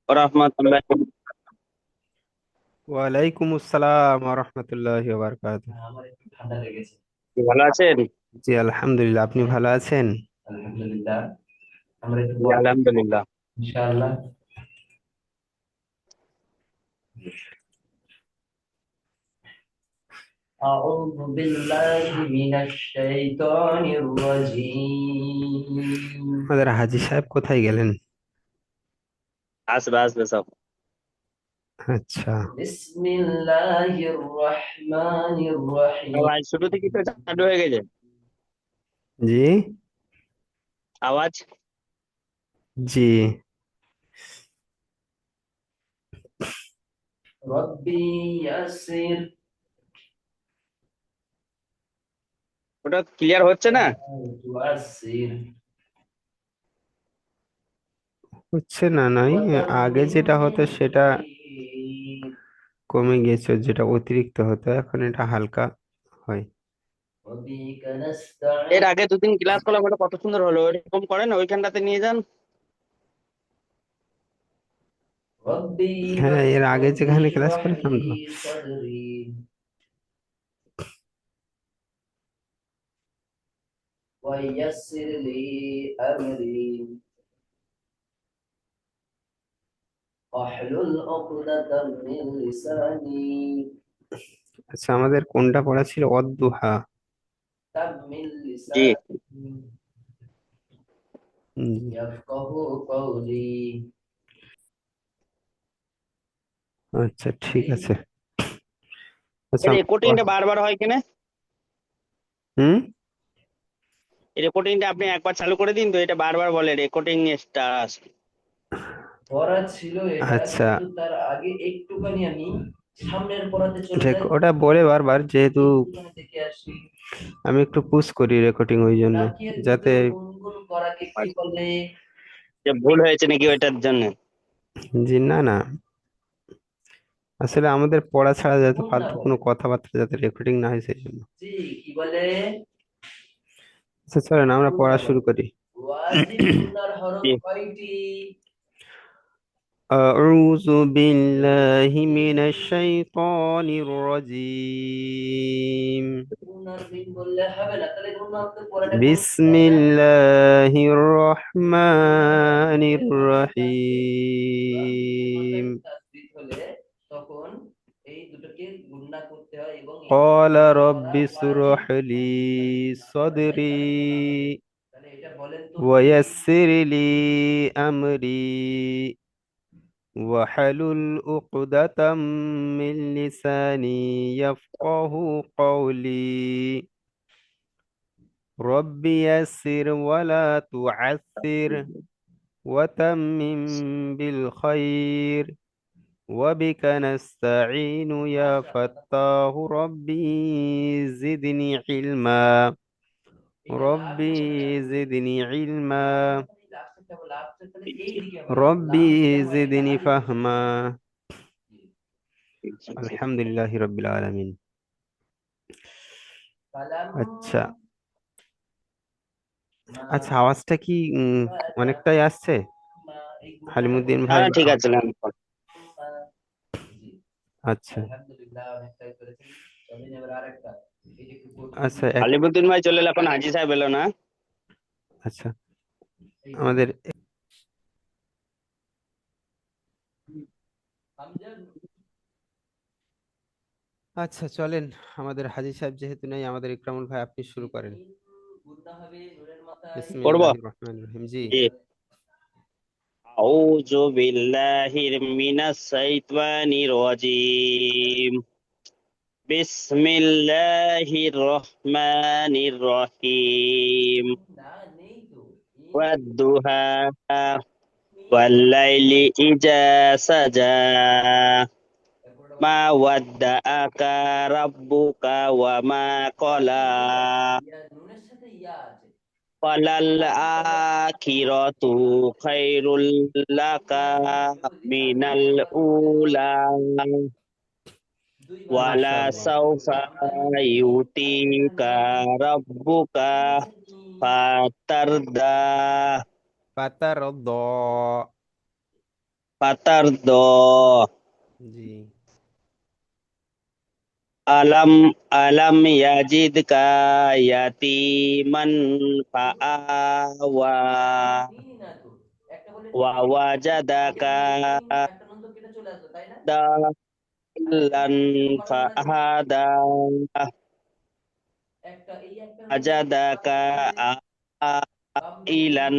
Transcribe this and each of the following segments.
রহমতুল্লাহ। ওয়ালাইকুম আসসালাম ওয়া রাহমাতুল্লাহি ওয়া বারাকাতুহু। ভালো আছেন? জি আলহামদুলিল্লাহ, আপনি ভালো আছেন? জি, আলহামদুলিল্লাহ। أعوذ بالله من الشيطان الرجيم। আমাদের হাজী সাহেব কোথায় গেলেন? আসবে আসবে সব। আচ্ছা, বিসমিল্লাহির রহমানির রহিম। আওয়াজ শুরু থেকে তো চালু হয়ে গেছে। জি আওয়াজ। জি। রব্বি ইয়াসির ওটা ক্লিয়ার হচ্ছে না। তুয়াসির। হচ্ছে না নয়, আগে যেটা হতো সেটা কমে গেছে, যেটা অতিরিক্ত হতো এখন এটা হালকা হয়। এর আগে দুদিন ক্লাস করলাম, ওটা কত সুন্দর হলো। এরকম করেন, ওইখানটাতে নিয়ে যান। হ্যাঁ, এর আগে যেখানে ক্লাস করেছিলাম তো। আচ্ছা, আমাদের কোনটা পড়া ছিল? অদ্দুহা। জি। আচ্ছা ঠিক আছে। আচ্ছা এই রেকর্ডিংটা বারবার হয় কেন? হুম। এই রেকর্ডিংটা আপনি একবার চালু করে দিন তো, এটা বারবার বলে রেকর্ডিং স্টার্ট। পড়া ছিল এটা, আচ্ছা কিন্তু তার আগে একটুখানি আমি সামনের পড়াতে চলে যাই। ওটা বলে বারবার, যেহেতু একটুখানি দেখে আসি। আমি একটু পুশ করি রেকর্ডিং, ওই জন্য যাতে গুনগুন করাকে কি বলে। যে ভুল হয়েছে নাকি ওইটার জন্য? জি না না, আসলে আমাদের পড়া ছাড়া যাতে ফালতু কোনো কথাবার্তা যাতে রেকর্ডিং না হয় সেই জন্য। জি কি বলে। আচ্ছা চলেন আমরা পড়া শুরু করি। ওয়াজিব গুনার হরফ জি। কয়টি? أعوذ بالله من الشيطان الرجيم. بسم الله الرحمن الرحيم. قال رب اشرح لي صدري ويسر لي أمري واحلل عقدة من لساني يفقه قولي. رب يسر ولا تعسر وتمم بالخير وبك نستعين يا فتاه. ربي زدني علما. ربي زدني علما. ربي زدني فهما. আলহামদুলিল্লাহ রাব্বিল আলামিন। আচ্ছা আচ্ছা, আওয়াজটা কি অনেকটাই আসছে হালিমুদ্দিন না ভাই? না, ঠিক আছে, নেন। আচ্ছা আচ্ছা আলিমুদ্দিন ভাই চলে এলো, এখন হাজি সাহেব এলো না। আচ্ছা আমাদের, আচ্ছা চলেন, আমাদের হাজী সাহেব যেহেতু নেই, আমাদের ইকরামুল ভাই আপনি শুরু করেন। পড়বো। বিসমিল্লাহির রহমানির রহিম। জি। জি। আউযু বিল্লাহি মিনাশ শাইতানির রাজিম। বিসমিল্লাহির রহমানির রহিম। ওয়াদ-দুহা ওয়াল-লাইলি ইজা সাজা। মা ওয়াদ্দাআকা রাব্বুকা ওয়া মা ক্বালা। ওয়ালাল আখিরাতু খায়রুল লাকা মিনাল উলা। ওয়ালা মাশাআল্লাহ। সাওফা ইউতিকা রাব্বুকা ফাতারদা। পাতার দ। ফাতারদ। জি। আলাম আলাম ইয়াজিদকা ইয়াতীমান ফাআওয়া ওয়া ওয়াজাদাকা দাল্লান ফাহাদা ওয়াজাদাকা আইলান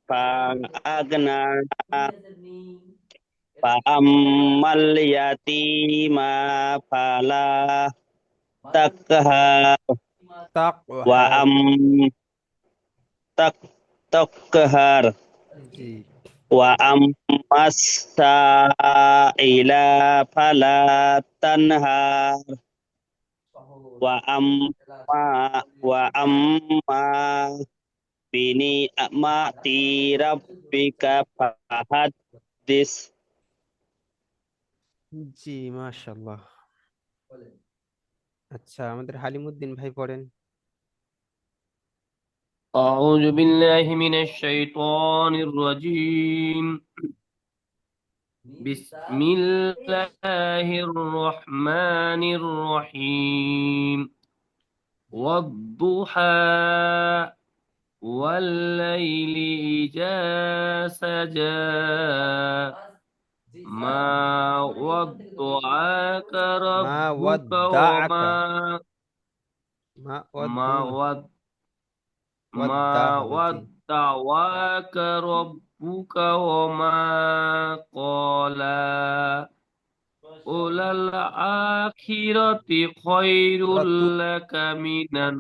ফাআগনা ফাআম্মাল ইয়াতীমা ফালা তাকহার ওয়া তাকহার। তাক তাকহার জি। ওয়া আম্মাস সাইলা ফালা তানহার ওয়া আম্মা ওয়া আম্মা বিনি'মাতি রাব্বিকা ফাহাদ্দিস। জি, মাশাআল্লাহ। আচ্ছা, আমাদের হালিমুদ্দিন ভাই পড়েন। أعوذ بالله من الشيطان الرجيم. بسم الله الرحمن الرحيم. والضحى والليل إذا سجى ما ودعك মা ربك ওয়াদ্দাআকা। মা ما ওয়াদ্দু ود ما ওয়াদ্দা হবে। জি। ودعك ربك وما قلى وللآخرة خير রতু لك من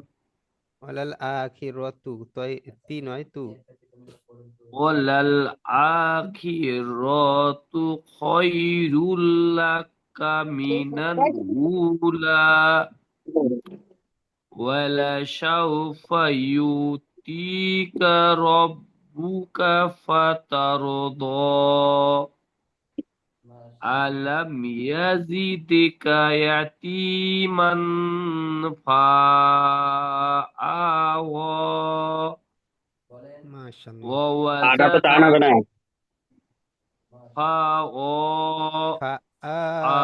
ওয়ালাল আখিরাতু, তয় তি নয় তু। وللآخرة خير لك من الأولى ولسوف يؤتيك ربك فترضى ألم يزدك يتيما فآوى মাশাআল্লাহ। আটা তো টান হবে ووجدك না। فآوى ফাআওয়া।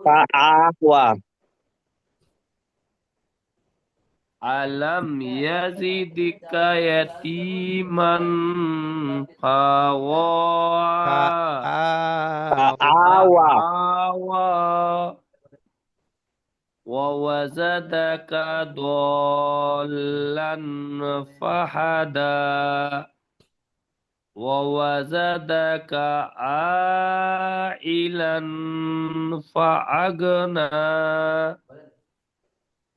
ফাআওয়া ألم يزدك يتيما فآوى ফাআওয়া। ফাআওয়া فآوى ووجدك ضالا فهدى ووجدك عائلا فأغنى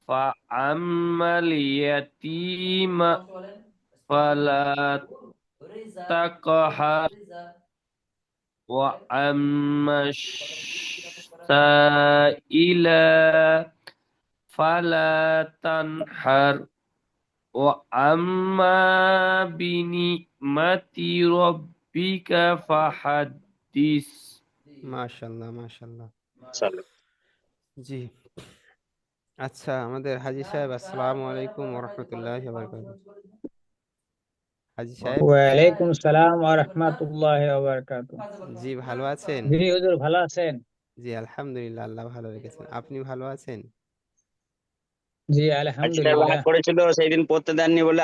فأما اليتيم فلا تقهر وأما السائل فلا تنحر وأما بنعمة ربك فحدث মাশাআল্লাহ, মাশাআল্লাহ। চলো। জি। আচ্ছা, আমাদের হাজী সাহেব, আসসালামু আলাইকুম ওয়া রাহমাতুল্লাহি ওয়া বারাকাতুহু। হাজী সাহেব। ওয়ালাইকুম সালাম ওয়া রাহমাতুল্লাহি ওয়া বারাকাতুহু। জি, ভালো আছেন? জি হুজুর, ভালো আছেন? জি, আলহামদুলিল্লাহ, আল্লাহ ভালো রেখেছেন। আপনি ভালো আছেন? জি হাজি সাহেব রাগ আলহামদুলিল্লাহ। করেছিল সেই দিন পড়তে দেননি বলে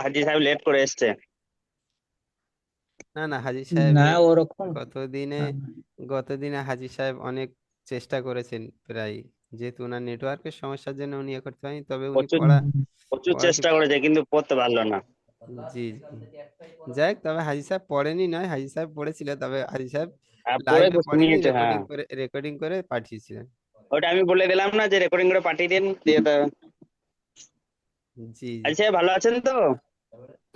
হাজি সাহেব লেট করে এসছে। না না, হাজী সাহেব না ওরকম। গতদিনে আহ, গতদিনে হাজী সাহেব অনেক চেষ্টা করেছেন প্রায়, যেহেতু ওনার নেটওয়ার্কের সমস্যার জন্য উনি এ করতে পারেনি, তবে উনি প্রচুর উম, প্রচুর পড়াতে। চেষ্টা করেছে কিন্তু পড়তে পারলো না। জি জি। যাই হোক, তবে হাজী সাহেব পড়েনি নয়, হাজী সাহেব পড়েছিল, তবে হাজী সাহেব পড়ে লাইভে তো পড়েনি, শুনিয়েছে, হ্যাঁ। রেকর্ডিং করে পাঠিয়েছিলেন। ওটা আমি বলে দিলাম না যে রেকর্ডিং করে পাঠিয়ে দিন দিয়ে জি জি। হাজি সাহেব ভালো আছেন তো?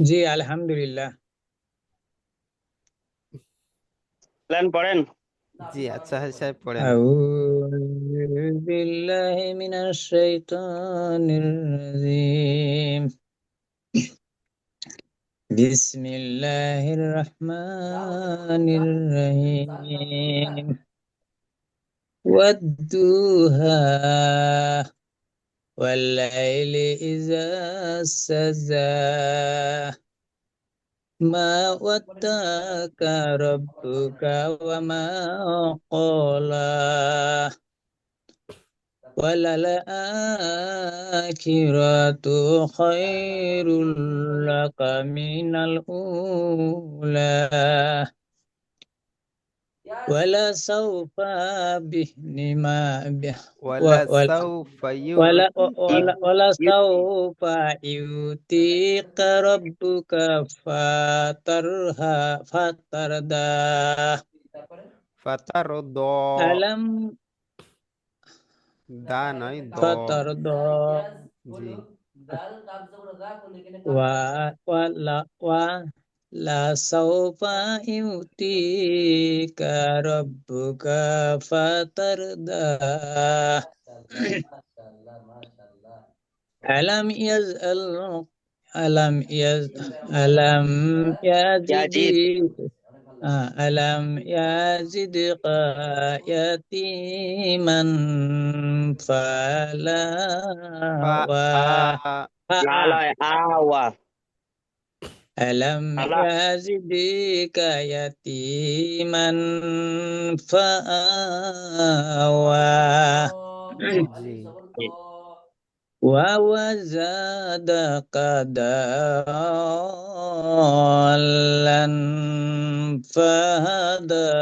জি আলহামদুলিল্লাহ। প্ল্যান পড়েন। জি, আচ্ছা হাজী সাহেব পড়েন। আউযু বিল্লাহি মিনাশ শাইতানির রাজীম। বিসমিল্লাহির রহমানির রহিম। ওয়াদ-দুহা ওয়াল-লাইলি ইযা সাজা ما ودك ربك وما قلى وللآخرة خير لك من الأولى ولسوف ولسوف ولا يعطيك ولسوف يؤتيك ربك فترضى فترضى ألم দা নয় দ فترضى জি ولسوف يؤتيك ربك فترضى ألم يزل ألم يز ألم ইয়াজিদ ألم يزدك يتيما ফা আলয় আওয়া ألم আলা يزدك يتيما فآوى জি ووزادك ضالا فهدى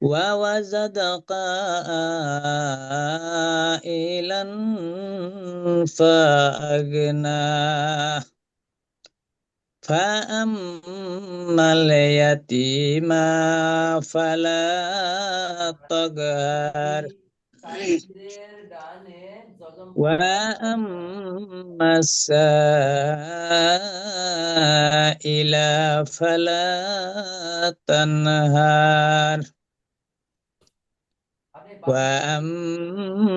ووزدك عائلا فأغنى فأما اليتيم فلا تقهر وأما السائل فلا تنهر وأما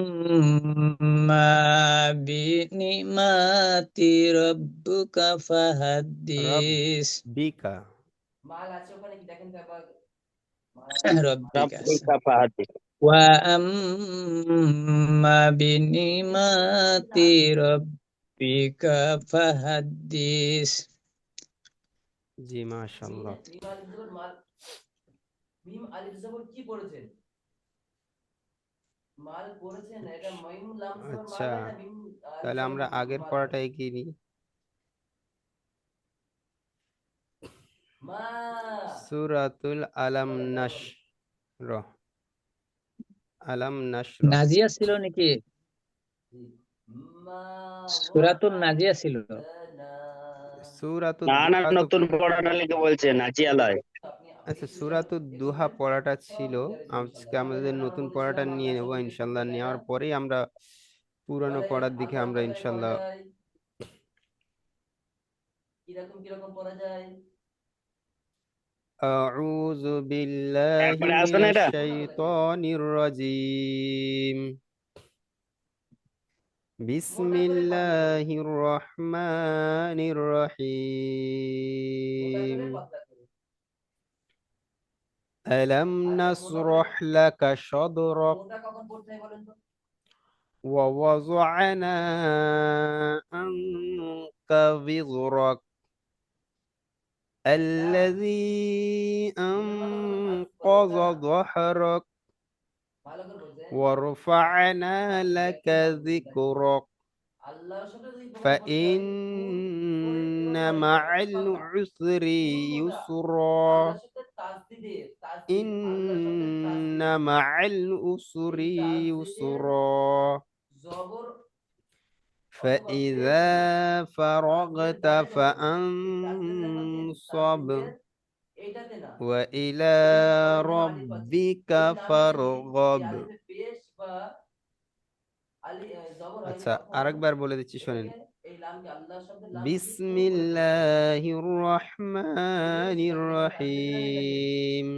بنعمة ربك فحدث রব্বিকা ربك রব্বিকা ফাহাদিস وأما بنعمة ربك فحدث জি মাশাআল্লাহ আচ্ছা তাহলে আমরা আগের পড়াটা এগিয়ে নিই সূরাতুল আলাম নাশর আলাম নাশর নাজিয়া ছিল নাকি সূরাতুন নাজিয়া ছিল সূরাতুদ না দুহা তো নতুন পড়াটা লিখে বলছে নাজিয়ালয় আচ্ছা সূরাতুদ দুহা পড়াটা ছিল আজকে আমাদের নতুন পড়াটা নিয়ে নেব ইনশাআল্লাহ নেওয়ার পরেই আমরা পুরানো পড়ার দিকে আমরা ইনশাআল্লাহ أعوذ بالله একবারে من আসবে না এটা الشيطان الرجيم بسم الله الرحمن الرحيم ألم نشرح لك صدرك ووضعنا عنك وزرك الذي أنقض ظهرك ورفعنا لك ذكرك فإن مع العسر يسرا إن مع العسر يسرا فإذا فرغت فانصب وإلى ربك فارغب আচ্ছা আরেকবার বলে দিচ্ছি শোনেন বিসমিল্লাহির রহমানির রহিম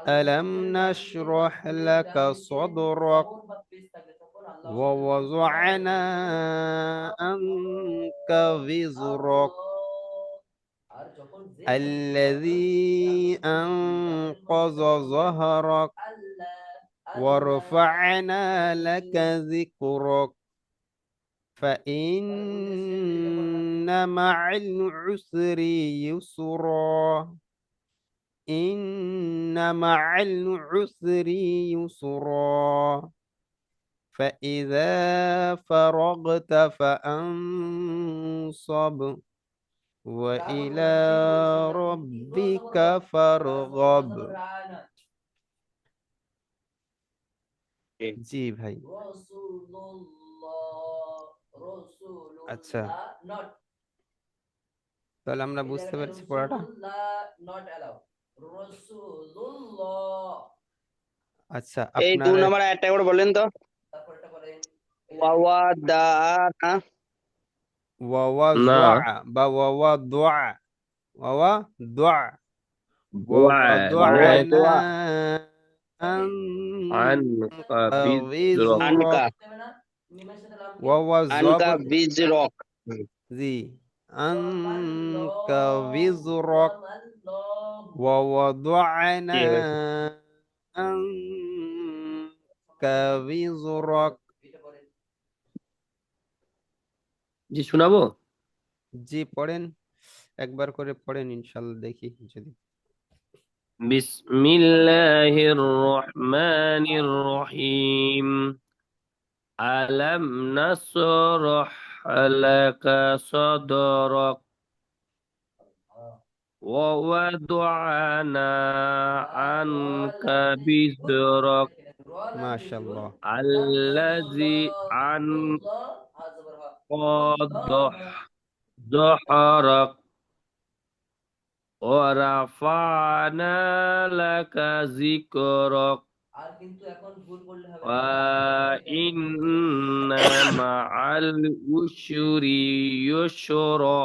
ألم نشرح لك صدرك ووضعنا عنك وزرك الذي أنقض ظهرك ورفعنا لك ذكرك فإن مع العسر يسرا إن مع العسر يسرا فإذا فرغت فأنصب وإلى ربك فارغب জি ভাই আচ্ছা তাহলে আমরা বুঝতে পারছি পড়াটা আচ্ছা এই 2 আপনারা নম্বর একটা করে বলেন তো। ওয়াওয়াদানা ওয়াওয়া না যুআ বা ওয়াওয়া দুআ ওয়াওয়া দুআ দোয়া ووضعنا আনকা عنك বিজরক আনকা وزرك وهو আনকা الضبط বিজরক ذي عنك وزرك ووضعنا ঠিক عنك وزرك জি শোনাবো জি পড়েন একবার করে পড়েন ইনশাআল্লাহ দেখি যদি বিসমিল্লাহির রহমানির রহিম আলাম নাসরাহ লাকা সাদরাক ووضعنا عنك بزرك মাশাআল্লাহ الذي أنقض ظهرك ورفعنا لك ذكرك وإن مع العسر يسرا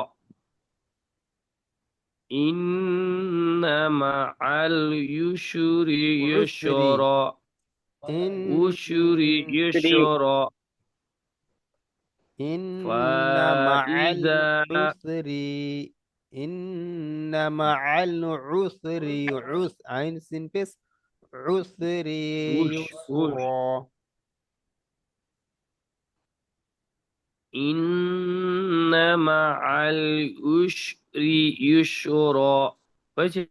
إن مع العسر يسرا إن عسر يسرا إن مع فإذا العسر إن مع العسر عين سين بس عسر يسرا إن مع العسر يسرا হয়েছে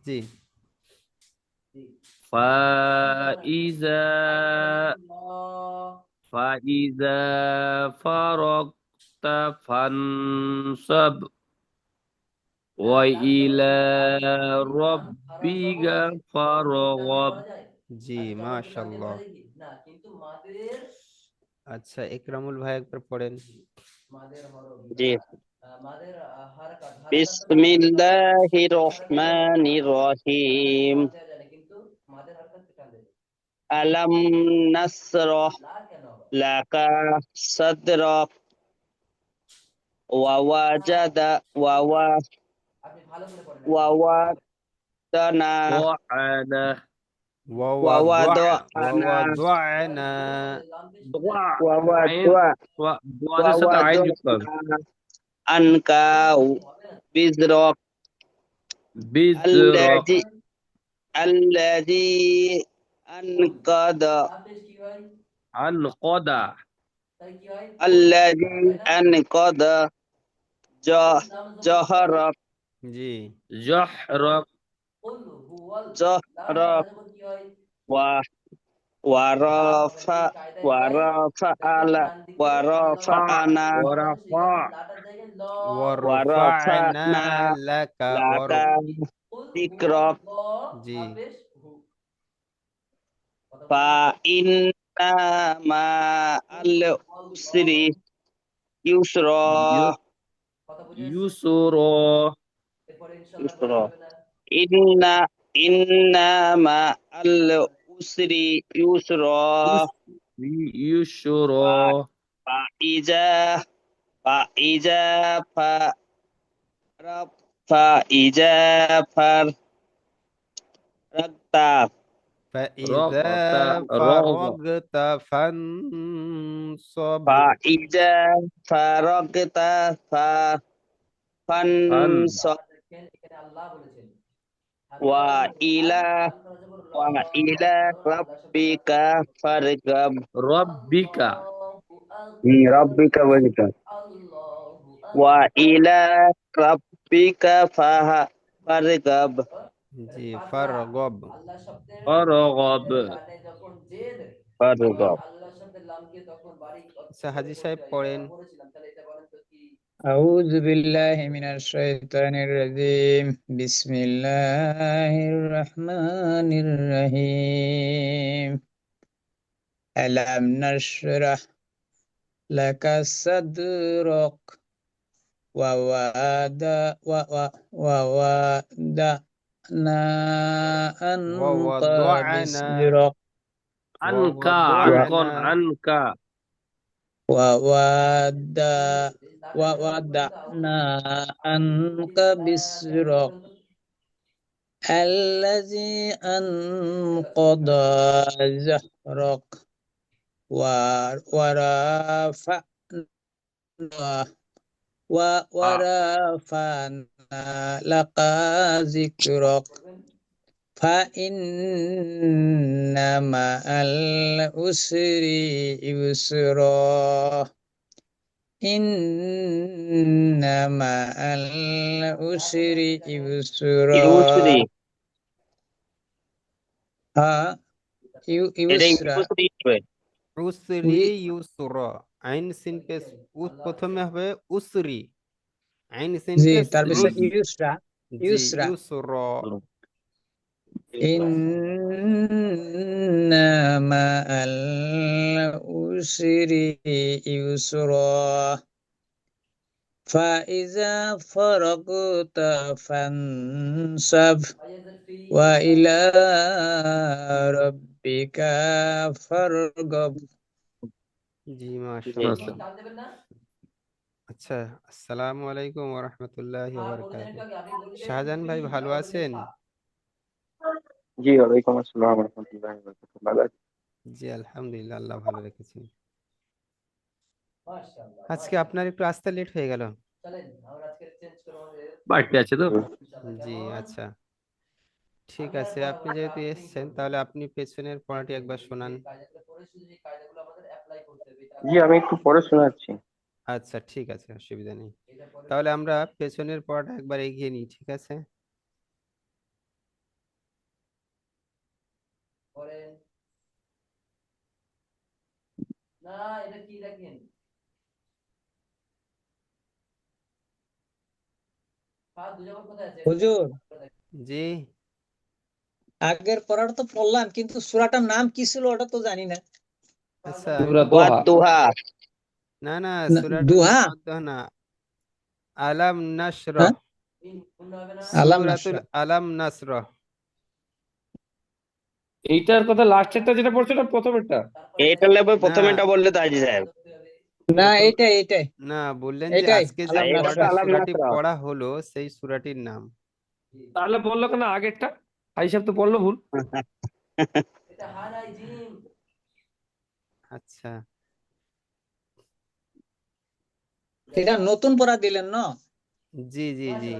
জি فإذا فرغت فانصب وإلى ربك فارغب জি মাশাআল্লাহ আচ্ছা ইকরামুল ভাই একবার পড়েন জি বিসমিল্লাহির রহমানির রহিম আলাম নাসরাহ লাকা সাদরাক ওয়াওয়াজাদা ওয়াওয়াদানা وعنا ووضعنا দোয়াদের সাথে আইন যুক্ত হবে আনকা বিজরক বিজরক الذي أنقض আনকদা الذي أنقض ظهرك জি জহরক ظهرك ورفعنا ورفعنا لك لك ذكرك জি فإن مع العسر يسرا ইউসুর إن مع العسر يسرا ইউসুর فإذا فإذا فرغت فإذا فرغت فانصب فإذا فرغت فانصب وإلى ربك فارغب রব্বিকা রব্বিকা বলিত ওয়া ইলা রাব্বিকা ফারগাব। জি ফারগব। فرغب ফারগাব। আচ্ছা হাজি সাহেব পড়েন। أعوذ بالله من الشيطان الرجيم بسم الله الرحمن الرحيم ألم نشرح لك صدرك ووضعنا عنك ووضعنا بسرك عنك ووضعنا عنك ووضعنا عنك بسرك الذي أنقض ظهرك ورفعنا لك ذكرك فإن مع العسر يسرا إن مع العسر ইউসরি। يسرا এটা يسرا ইউসরি হবে। উসরি ইউসর। আইন সিন পেশ প্রথমে হবে উসরি, আইন সিন জি পেশ তারপরে রি। ইউসরা জি ইউসরা ইউসর। إن مع العسر يسرا فإذا فرغت فانصب وإلى ربك فارغب জি মাশাআল্লাহ। মাশাআল্লাহ। আচ্ছা, আসসালামু আলাইকুম ওয়া রাহমাতুল্লাহি ওয়া বারাকাতুহু। শাহজাহান ভাই ভালো আছেন? জি ওয়ালাইকুম আসসালাম রহমতুল্লাহি ওয়া বারাকাতুহু। ভালো আছি। জি আলহামদুলিল্লাহ, আল্লাহ ভালো রেখেছেন। আজকে আপনার একটু আসতে লেট হয়ে গেল। বাড়িতে আছে তো। জি আচ্ছা, ঠিক আছে। আপনি যেহেতু এসেছেন তাহলে আপনি পেছনের পড়াটি একবার শোনান। জি আমি একটু পরে শোনাচ্ছি। আচ্ছা ঠিক আছে, অসুবিধা নেই। তাহলে আমরা পেছনের পড়াটা একবার এগিয়ে নিই, ঠিক আছে? হুজুর জি আগের পড়াটা তো পড়লাম কিন্তু সূরাটার নাম কি ছিল ওটা তো জানি না। আচ্ছা, সূরা ওয়াদ দোহা। দুহা। না না, না, সূরাটার নাম দুহা। ওয়াদ্দাহ না, আলাম নাশরাহ। হ্যাঁ আলাম সূরাতুল নাশরা। আলাম নাশরাহ। এইটার কথা লাস্টেরটা যেটা পড়ছে ওটা প্রথমেরটা। এইটা লেবে না প্রথমেটা বললে তো হাজি সাহেব। না প্রথম এইটাই না, বললেন যে এইটাই আজকে যে আলাম এটা তো নাশরা। আলাম সূরাটি নাসরা। পড়া হলো সেই সূরাটির নাম। তাহলে বললো কেন আগেরটা? ভাই সাহেব তো বললো ভুল। আচ্ছা এটা নতুন পড়া দিলেন না? জি জি জি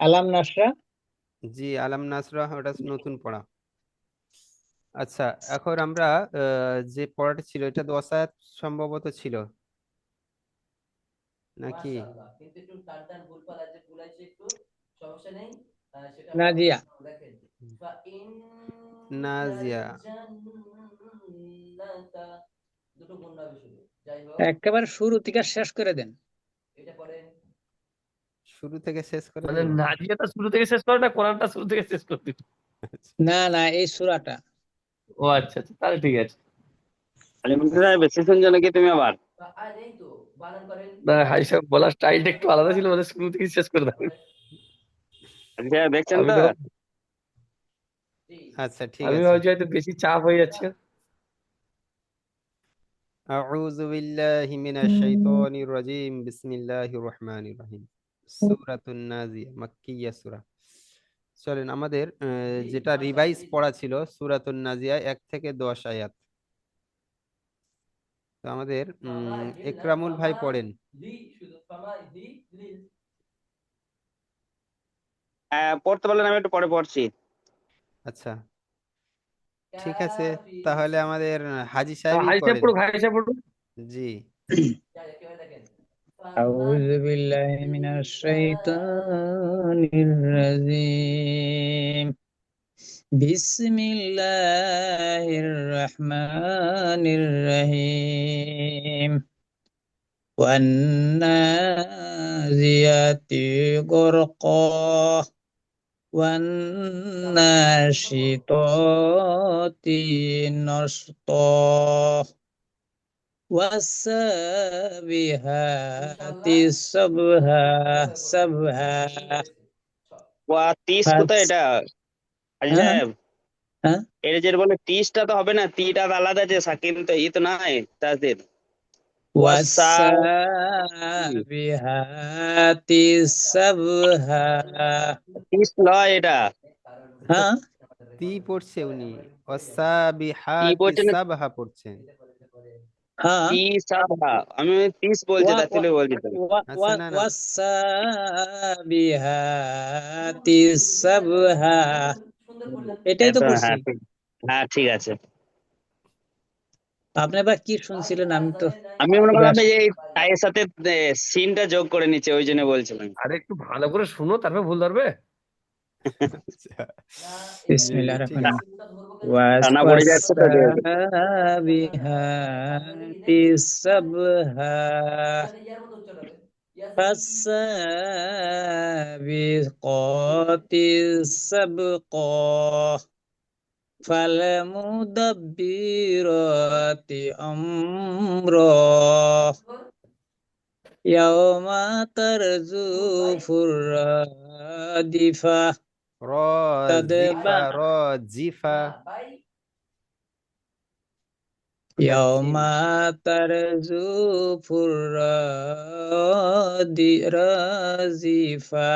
আলাম নাশরা। জি, আলাম নাসরাহ ওটা নতুন পড়া। আচ্ছা, এখন আমরা যে পড়াটা ছিল এটা 10 আয়াত সম্ভবত ছিল নাকি? নাজিয়া। নাজিয়া। একেবারে শুরু থেকে শেষ করে দেন। শুরু থেকে শেষ করে মানে দিব। নাজিয়াটা শুরু থেকে শেষ করে না, কোরআনটা শুরু থেকে শেষ করে দিল। না না এই সূরাটা। ও আচ্ছা আচ্ছা, তাহলে ঠিক আছে। আলিমুদ্দিন সাহেব এসেছেন যেন কি তুমি আবার? না ভাই সাহেব বলার স্টাইলটা একটু আলাদা ছিল, মানে শুরু থেকে শেষ করে দেবেন। হাজি সাহেব দেখছেন আমি তো? তখন আচ্ছা ঠিক আমি আছে। ভাবছি হয়তো বেশি চাপ হয়ে যাচ্ছে। আউযু বিল্লাহি মিনাশ শাইতানির রাজিম, বিসমিল্লাহির রহমানির রহিম। সূরাতুন নাজিয়া মাক্কিয়া সূরা। চলেন আমাদের যেটা রিভাইজ পড়া ছিল সূরাতুন নাজিয়া 1 থেকে 10 আয়াত। তো আমাদের ইকরামুল ভাই পড়েন। পড়তে পারলেন, আমি একটু পরে পড়ছি। আচ্ছা ঠিক আছে, তাহলে আমাদের হাজি সাহেবই হাই সাহেব পড়েন। পড়ুক, হাই সাহেব পড়ুক। জি। أعوذ بالله من الشيطان الرجيم بسم الله الرحمن الرحيم والنازيات غرقا والناشطات نشطا والسابحات سبها ওয়া তিস কোথায় ফাস এটা হাজি হ্যাঁ সাহেব? হ্যাঁ এটা যেটা বলে টিসটা তো হবে না, টিটা তো আলাদা আছে, সাকিন তো ই তো নাই তাসদিদ। ওয়াসা والسابحات سبها টিস লয় এটা। আচ্ছা, হ্যাঁ তি পড়ছে উনি, টি অসাবিহাতি বলছে না, সাবহা পড়ছেন। হ্যাঁ টি সাবা, আমি তিস বলছে ওয়া তার ওয়া থেকে বলছি তো। আচ্ছা, না না, والسابحات سبها এটাই তো এত পড়ছি। হ্যাঁ হ্যাঁ ঠিক আছে। আপনি আবার কি শুনছিলেন আমি তো আমি মনে করলাম ক্লাস যে এই টাইয়ের সাথে সিনটা যোগ করে নিচ্ছে, ওই জন্য বলছিলাম। আরে একটু ভালো করে শুনো, তারপর ভুল ধরবে। আচ্ছা, জি জি বিসমিল্লাহির ঠিক রহমানির আছে। রহিম ওয়াস টানা পড়ে যাচ্ছে তো যে। والسابحات سبها فالسابقات سبقا فالمدبرات أمرا يوم ترجف الرادفة رازفة، تتبع رازفة. يوم تنسين. ترجف الرادفة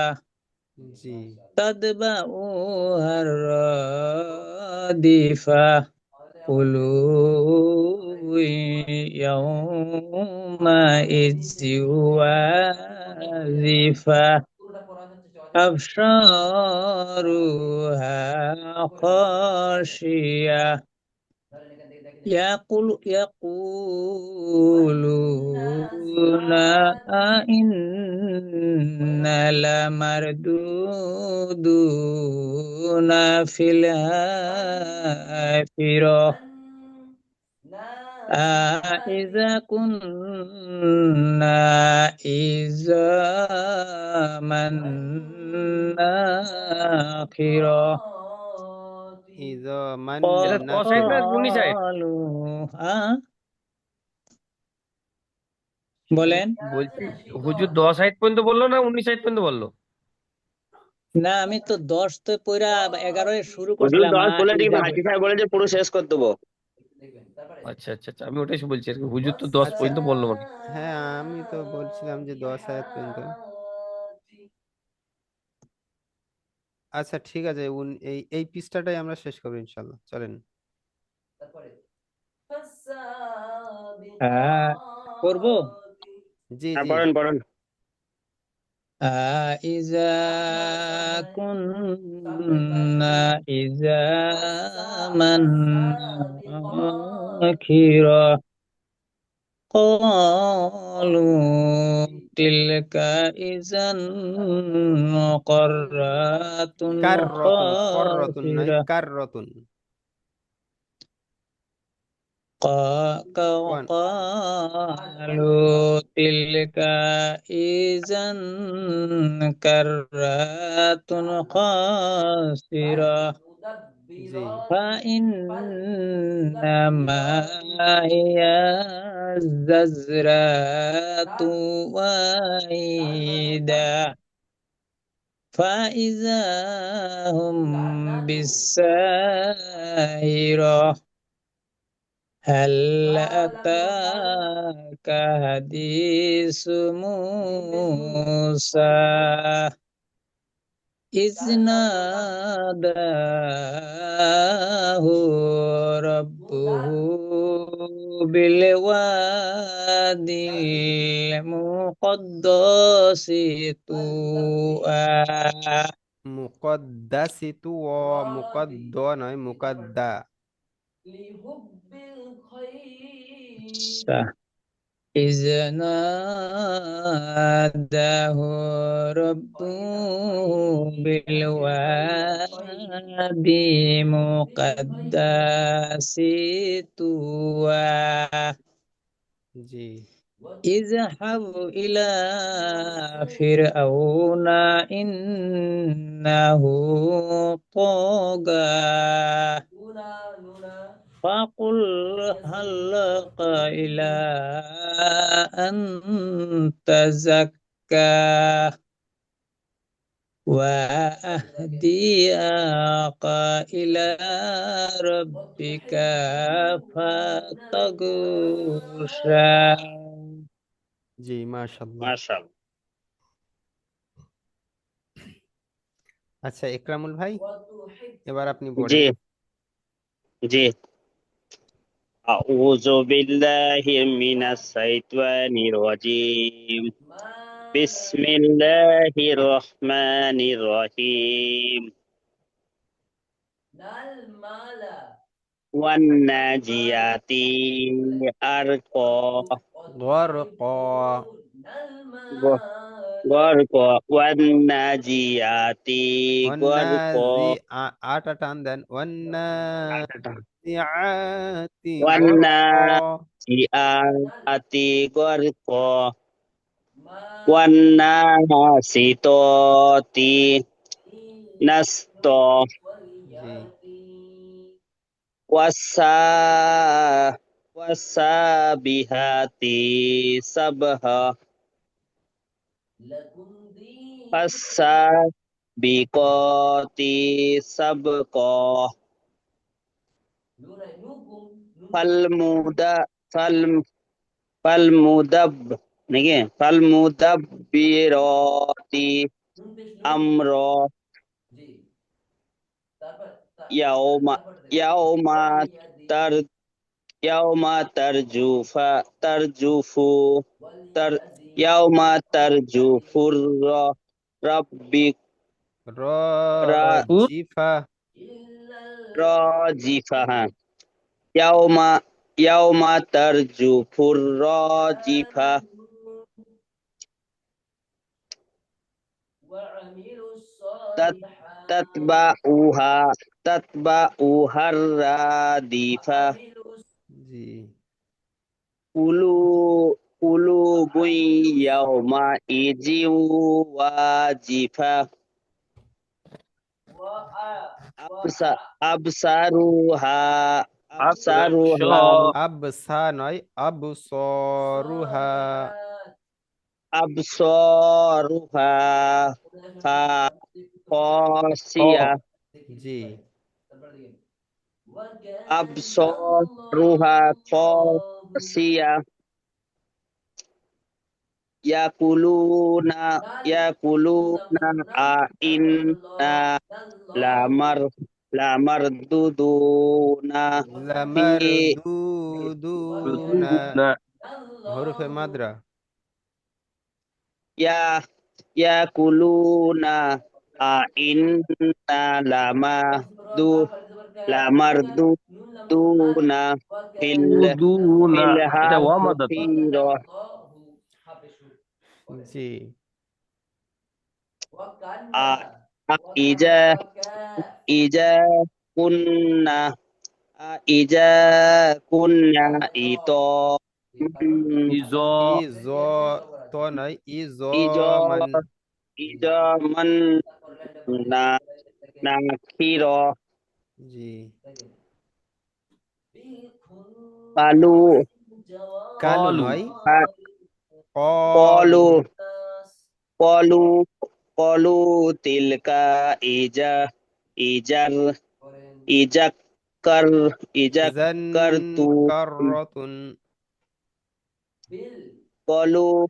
জি। تتبعها الرادفة قلوب يومئذ واجفة أبصارها خاشية يقولون أئنا لمردودون في الحافرة أإذا كنا عظاما نخرة إذا من এটা 10 না نخرة. 19? قالوا বলেন। বলছি, হুজুর 10 পর্যন্ত বললো না 19 পর্যন্ত বললো? না আমি তো 10 তো পইরা 11 শুরু হুজুর করছিলাম 10 বলে ঠিক, ইজা হাজি সাহেব বলে যে পুরো শেষ করে দেবো। আচ্ছা আচ্ছা আচ্ছা, আমি ওটাই বলছি আর কি, হুজুর তো 10 আচ্ছা, পর্যন্ত বললো মানে। হ্যাঁ আমি তো বলছিলাম যে 10 আয়াত পর্যন্ত। আচ্ছা ঠিক আছে, এই এই পৃষ্ঠাটাই আমরা শেষ করবো ইনশাল্লাহ, চলেন। করব। জি হ্যাঁ জি। পড়েন পড়েন। إذا كنا إذا من نكرا قالوا تلك إذا قرة কাররতুন, কররতুন নয়, خاسرة কাররতুন। ওয়ান। قالوا تلك إذا كرة خاسرة জি فإنما هي زجرة واحدة فإذا هم بالساهرة هل أتاك حديث موسى إذ ناداه ربه بالوادي المقدس طوى মুকদ্দাসিতু, ও মুকদ্দ নয়, মুকদ্দা। إذ ناداه ربه بالوادي المقدس طوى জি اذهب إلى فرعون إنه طغى فقل هل لك إلى أن تزكى وأهديك إلى ربك فتغشى জি মাশাল্লাহ। মাশাআল্লাহ। আচ্ছা ইকরামুল ভাই, এবার আপনি জি পড়েন। জি। আউযু বিল্লাহি মিনাশ শাইতানির রাজিম। বিসমিল্লাহির রহমানির রহিম। ওয়ান নাজিয়াতি আরকা। গরক, গরক। ওয়ান নাজিয়াতি গরক। আটা টান দেন, ওয়ান্নাজিআতি ওয়ান গরক, নাজিয়াতি গরক। ওয়ান নাসিততি নাসত। জি ওয়াসা ওয়াসাবিহাতি সাবহা। ফাসসাবিকাতি সাবকা। ফালমুদা ফাল ফালমুদাব নাকি ফালমুদাব্বিরাতি আমর। ইয়াউমা ইয়াউমা তার ইয়াউমা তারজুফু তার ইয়াউমা তারজুফুর রাব্বিক র রা- জিফা, রাজিফা। হ্যাঁ। ইয়াউমা ইয়াউমা তারজুফুর রাজিফা। তাত তাতবাউহা তাতবাউহার রাদিফা। জি কুলু কুলুবুন ইয়াউমা ইযিন ওয়াজিফা। আবসা আবসারুহা আবসারুহা আবসা নয়, আবসরুহা, আবসারুহা খাসিয়া। জি আবসারুহা খাসিয়া। ইয়াকুলুনা ইয়াকুলুনা ইন্না লামার লামারদুদুনা ফি লামারদুদুনা, হরফে মাদ্রা। ইয়া ইয়াকুলুনা ইন্না লামারদুদুনা ফিল উদুনা, ফিল এটা ওয়া মাদা তো। হাফির। জি ইজা ইজা কুন্না ইজা কুন্না ইত ইজ ইজ, তো নয়, ইজ মান। ইজ মান না নাখির। জি কালু কালু কলু নয়, কলু কলু, কলু কলু তিলকা ইজা ইজার ইজাক্কর ইজান ইজাক্কারতু। কাররাতুন, কলু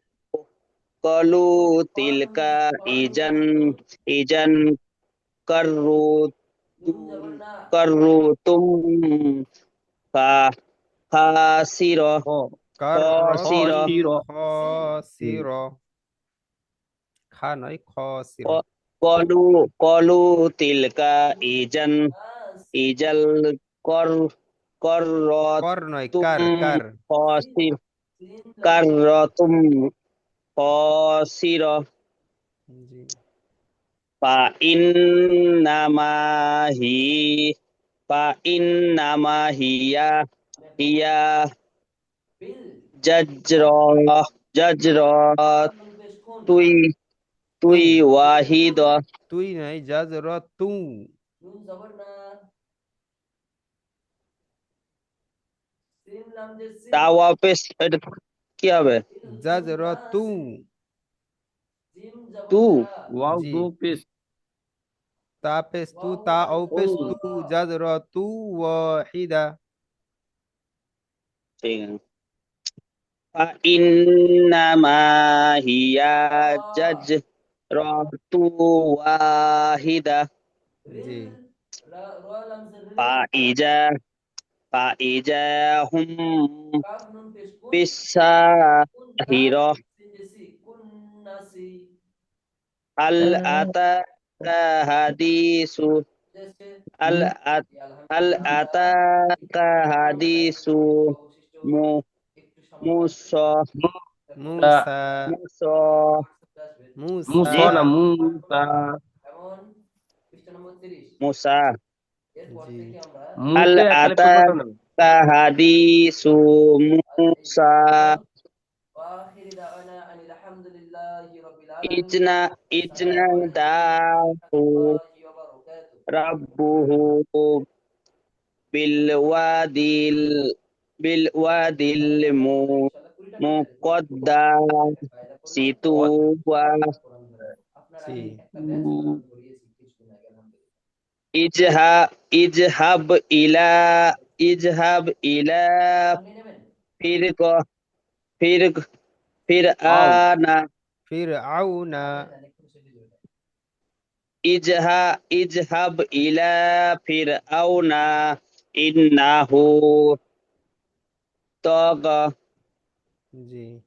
কলু তিলকা ইজান ইজান কাররুতুম ফা খাসির খ খ খাসির। কাররাতুন শির খসির, খা নয়, খসির। কলু কলু তিলকা ইজান ইজাল কর কর নয়, করতুম কার খসির কারতুম খসির জি। ফা ইন্নামা হি ফা ইন্নামা হিয়া জাজর জাজর তুই তুই তু ওয়াহিদ তুই নয়, জাজর তু তাওয়াফেস এটা কি হবে? জাজর তু তু ওয়াও জি। দো পেশ তা পেশ তু, তা ও ও পেশ তু, জাজর তু ওয়াহিদা। ঠিক আছে। ফা ইন্নামা হিয়া জাজরাতু ওয়াহিদা জি। ফাইজা ফাইজা হুম বিসাহিরা হাল আতাকা হাদিসু হাল আত- হাল আতাকা হাদিসু মু- মুসা মুসা মুসা মুসা জি মুসা না মুসা মুসা জি। হাল মুতে এক আলিফ করবে না আতাকা হাদিসু মুসা ইজনা ইজনা দাহু রাব্বুহু বিলওয়াদিল বিলওয়াদিল মুকদ্দাসি তুওয়া জি। ইজহা ইজহাব ইলা ইজহাব ইলা ফিরক ফিরক আও ফিরআনা ফির আউনা ইজহাব ইলা ফিরআউনা ইন্নাহু তাগা জি।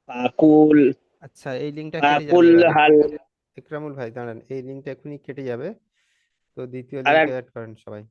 ফাকুল আচ্ছা, এই লিঙ্কটা কেটে যাবে ফাকুল এবারে। হাল ইকরামুল ভাই দাঁড়ান, এই লিঙ্কটা এখনই কেটে যাবে, তো দ্বিতীয় আর লিঙ্কে অ্যাড করেন সবাই।